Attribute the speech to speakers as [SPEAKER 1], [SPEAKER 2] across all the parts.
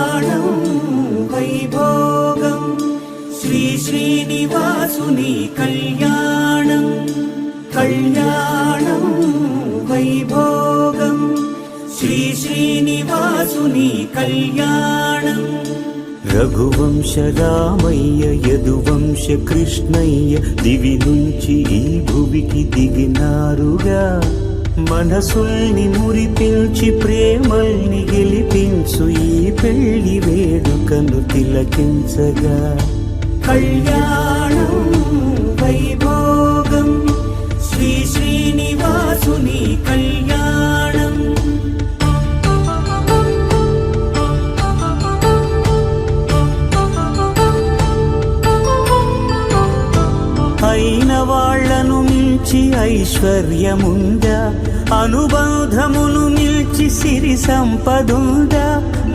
[SPEAKER 1] కళ్యాణం వైభోగం శ్రీ శ్రీనివాసుని కళ్యాణం కళ్యాణం వైభోగం శ్రీ శ్రీనివాసుని కళ్యాణం
[SPEAKER 2] రఘువంశ రామయ్య యదువంశ కృష్ణయ్య దివి నుంచి ఈ భువికి దిగినారుగా మనసుల్ని మురిపించి ప్రేమల్ని గెలిపించు ఈ పెళ్లి వేడుకను తిలకించగా
[SPEAKER 1] కళ్యాణం వైభోగం శ్రీ శ్రీనివాసుని కళ్యాణం
[SPEAKER 2] అయిన వాళ్లను మించి ఐశ్వర్యముందా అనుబంధమును మిల్చి సిరి సంపదుందా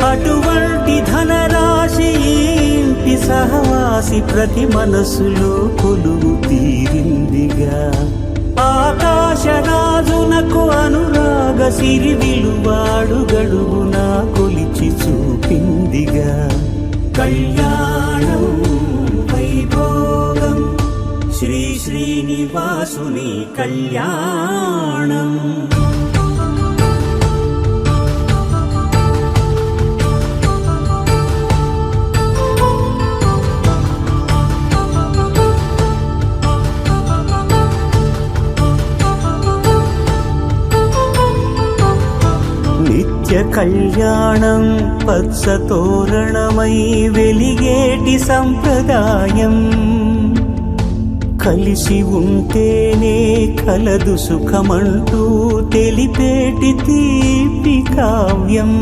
[SPEAKER 2] అటువంటి ధనరాశి ఇంటి సహవాసి ప్రతి మనసులో కొలువు తీరిందిగా ఆకాశరాజునకు అనురాగ సిరి విలువాడు గడుగునా కొలిచి చూపిందిగా
[SPEAKER 1] కళ్యాణం వైభోగం శ్రీ శ్రీనివాసుని కళ్యాణం
[SPEAKER 2] నిత్య కళ్యాణం పచ్చ తోరణమై వెలిగేటి సంప్రదాయం కలిసి ఉంటేనే కలదు సుఖమంటూ తెలిపేటి తీపి కావ్యం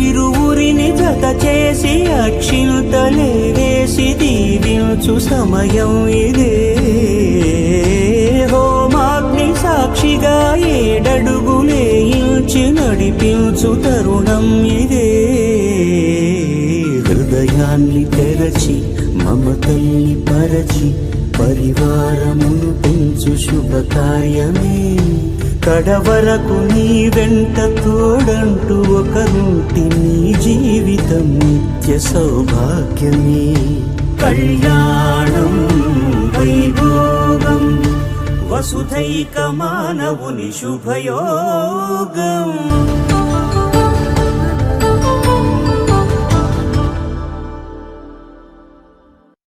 [SPEAKER 2] ఇరువురిని జత చేసి అక్షింతలే వేసి దీవించు సమయం ఇదే హోమాగ్ని సాక్షిగా ఏడడుగులే ఇంచి నడిపించు తరుణం ఇదే హృదయాన్ని తెరచి మమతల్ని పరచి పరివారమును పెంచు శుభకార్యమే కడవరకు నీ వెంట తోడంటూ ఒకరుంటి నీ జీవితం నిత్య సౌభాగ్యమే
[SPEAKER 1] కళ్యాణం వైభోగం వసుధైక మానవుని శుభయోగం